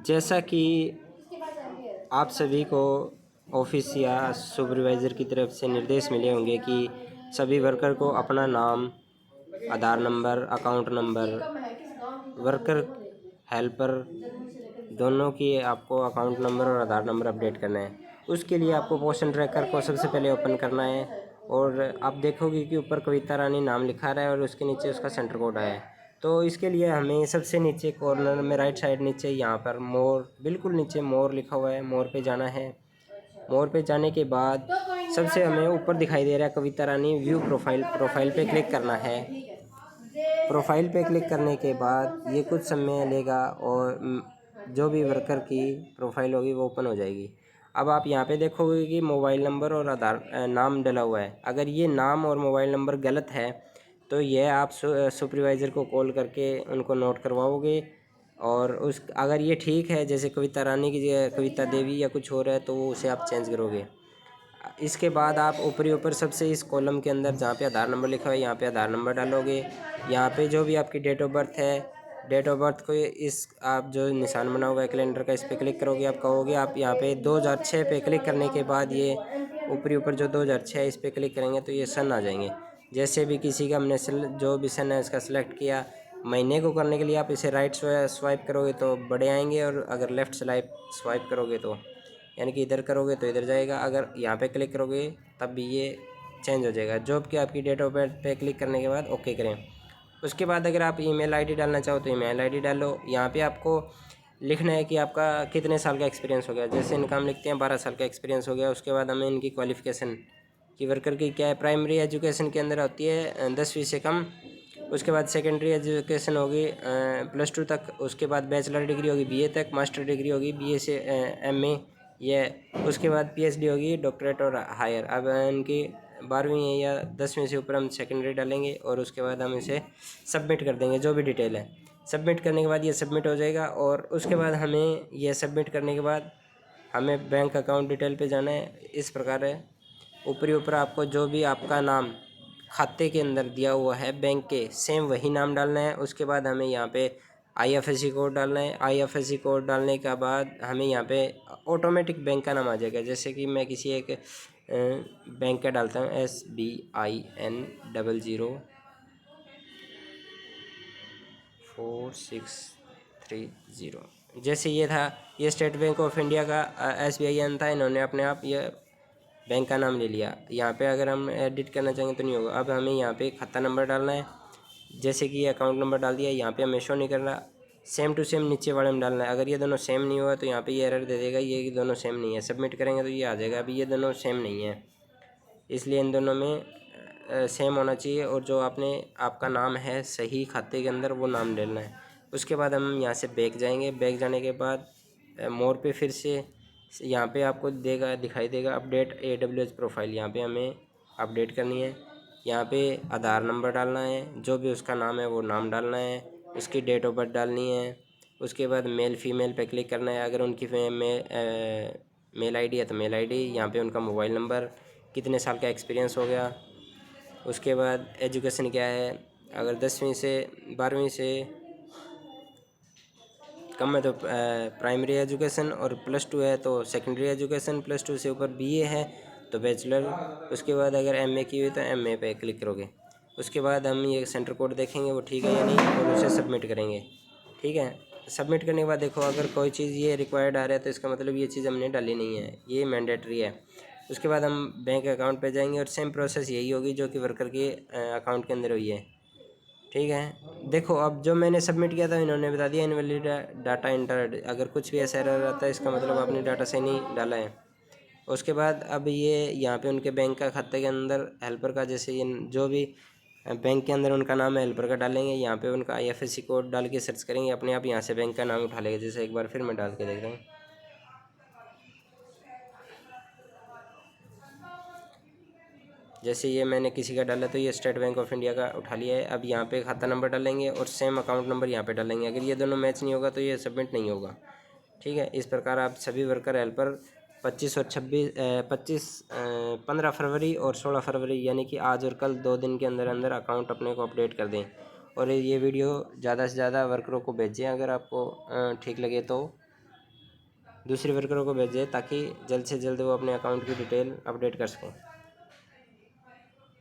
जैसा कि आप सभी को ऑफिस या सुपरवाइज़र की तरफ से निर्देश मिले होंगे कि सभी वर्कर को अपना नाम, Aadhaar number, account number, worker helper दोनों की आपको अकाउंट नंबर और आधार नंबर अपडेट करना है। उसके लिए आपको पोर्शन ट्रैकर को सबसे पहले ओपन करना है और आप देखोगे कि ऊपर कविता रानी नाम लिखा रहा है और उसके नीचे उसका सेंटर कोड आया है। तो इसके लिए हमें सबसे नीचे कॉर्नर में राइट साइड नीचे यहाँ पर मोर, बिल्कुल नीचे मोर लिखा हुआ है, मोर पे जाना है। मोर पे जाने के बाद सबसे हमें ऊपर दिखाई दे रहा है कविता रानी व्यू प्रोफाइल, प्रोफाइल पे क्लिक करना है। प्रोफाइल पे क्लिक करने के बाद ये कुछ समय लेगा और जो भी वर्कर की प्रोफाइल होगी वो ओपन हो जाएगी। अब आप यहाँ पे देखोगे कि मोबाइल नंबर और आधार नाम डला हुआ है। अगर ये नाम और मोबाइल नंबर गलत है तो यह आप सुपरवाइज़र को कॉल करके उनको नोट करवाओगे और उस अगर ये ठीक है, जैसे कविता रानी की जगह कविता देवी या कुछ और है, तो वो उसे आप चेंज करोगे। इसके बाद आप ऊपर सबसे इस कॉलम के अंदर जहाँ पे आधार नंबर लिखा हुआ है यहाँ पे आधार नंबर डालोगे। यहाँ पे जो भी आपकी डेट ऑफ बर्थ है, डेट ऑफ बर्थ को इस आप जो निशान बना हुआ है कैलेंडर का, इस पर क्लिक करोगे। आप कहोगे आप यहाँ पे 2006 पे क्लिक करने के बाद ये ऊपर जो 2006 है इस पर क्लिक करेंगे तो ये सन आ जाएंगे। जैसे भी किसी का हमने जो भी सन है इसका सिलेक्ट किया। महीने को करने के लिए आप इसे राइट स्वाइप करोगे तो बड़े आएंगे और अगर लेफ़्ट स्वाइप करोगे तो यानी कि इधर करोगे तो इधर जाएगा। अगर यहाँ पे क्लिक करोगे तब भी ये चेंज हो जाएगा। जॉब की आपकी डेट ऑफ बर्थ पे क्लिक करने के बाद ओके करें। उसके बाद अगर आप ईमेल आईडी डालना चाहो तो ईमेल आईडी डालो। यहाँ पे आपको लिखना है कि आपका कितने साल का एक्सपीरियंस हो गया। जैसे इनका हम लिखते हैं 12 साल का एक्सपीरियंस हो गया। उसके बाद हमें इनकी क्वालिफ़िकेशन कि वर्कर की क्या है। प्राइमरी एजुकेशन के अंदर होती है 10वीं से कम। उसके बाद सेकेंडरी एजुकेशन होगी +2 तक। उसके बाद बैचलर डिग्री होगी BA तक। मास्टर डिग्री होगी BA से MA ये। उसके बाद PhD होगी, डॉक्टरेट और हायर। अब इनकी 12वीं या 10वीं से ऊपर हम सेकेंडरी डालेंगे और उसके बाद हम इसे सबमिट कर देंगे जो भी डिटेल है। सबमिट करने के बाद ये सबमिट हो जाएगा और उसके बाद हमें यह सबमिट करने के बाद हमें बैंक अकाउंट डिटेल पे जाना है। इस प्रकार है, ऊपर आपको जो भी आपका नाम खाते के अंदर दिया हुआ है बैंक के, सेम वही नाम डालना है। उसके बाद हमें यहाँ पे IFSC कोड डालना है। IFSC कोड डालने के बाद हमें यहाँ पे ऑटोमेटिक बैंक का नाम आ जाएगा। जैसे कि मैं किसी एक बैंक का डालता हूँ SBIN004630। जैसे ये था, ये स्टेट बैंक ऑफ इंडिया का SBIN था। इन्होंने अपने आप ये बैंक का नाम ले लिया। यहाँ पे अगर हम एडिट करना चाहेंगे तो नहीं होगा। अब हमें यहाँ पे खाता नंबर डालना है। जैसे कि ये अकाउंट नंबर डाल दिया, यहाँ पे हमें शो नहीं कर रहा। सेम टू सेम नीचे वाले में डालना है। अगर ये दोनों सेम नहीं हुआ तो यहाँ पे ये एरर दे देगा, ये दोनों सेम नहीं है। सबमिट करेंगे तो ये आ जाएगा। अभी ये दोनों सेम नहीं है, इसलिए इन दोनों में सेम होना चाहिए और जो आपका नाम है सही खाते के अंदर वो नाम डालना है। उसके बाद हम यहाँ से बैक जाएंगे। बैक जाने के बाद मोर पे फिर से यहाँ पे आपको दिखाई देगा अपडेट AWS प्रोफाइल। यहाँ पे हमें अपडेट करनी है। यहाँ पे आधार नंबर डालना है, जो भी उसका नाम है वो नाम डालना है, उसकी डेट ऑफ बर्थ डालनी है। उसके बाद मेल फीमेल पे क्लिक करना है। अगर उनकी मेल आईडी है तो मेल आईडी। यहाँ पे उनका मोबाइल नंबर, कितने साल का एक्सपीरियंस हो गया। उसके बाद एजुकेशन क्या है, अगर 10वीं से 12वीं से कम है तो प्राइमरी एजुकेशन, और +2 है तो सेकेंडरी एजुकेशन, +2 से ऊपर BA है तो बैचलर। उसके बाद अगर MA की हुई तो MA पे क्लिक करोगे। उसके बाद हम ये सेंटर कोड देखेंगे वो ठीक है या नहीं और उसे सबमिट करेंगे। ठीक है, सबमिट करने के बाद देखो अगर कोई चीज़ ये रिक्वायर्ड आ रहा है तो इसका मतलब ये चीज़ हमने डाली नहीं है, ये मैंडेटरी है। उसके बाद हम बैंक अकाउंट पे जाएंगे और सेम प्रोसेस यही होगी जो कि वर्कर के अकाउंट के अंदर हुई है। ठीक है, देखो अब जो मैंने सबमिट किया था इन्होंने बता दिया इनवैलिड डाटा इंटर। अगर कुछ भी ऐसा एरर आता है इसका मतलब आपने डाटा सही नहीं डाला है। उसके बाद अब ये यहाँ पे उनके बैंक का खाते के अंदर हेल्पर का, जैसे ये जो भी बैंक के अंदर उनका नाम है हेल्पर का डालेंगे। यहाँ पे उनका IFSC कोड डाल के सर्च करेंगे, अपने आप यहाँ से बैंक का नाम उठा लेगा। जैसे एक बार फिर मैं डाल के देख रहा हूँ। जैसे ये मैंने किसी का डाला तो ये स्टेट बैंक ऑफ इंडिया का उठा लिया है। अब यहाँ पे खाता नंबर डालेंगे और सेम अकाउंट नंबर यहाँ पे डालेंगे। अगर ये दोनों मैच नहीं होगा तो ये सबमिट नहीं होगा। ठीक है, इस प्रकार आप सभी वर्कर हेल्पर 15 फरवरी और 16 फरवरी यानी कि आज और कल 2 दिन के अंदर अंदर अकाउंट अपने को अपडेट कर दें। और ये वीडियो ज़्यादा से ज़्यादा वर्करों को भेजें। अगर आपको ठीक लगे तो दूसरे वर्करों को भेजें ताकि जल्द से जल्द वो अपने अकाउंट की डिटेल अपडेट कर सकें।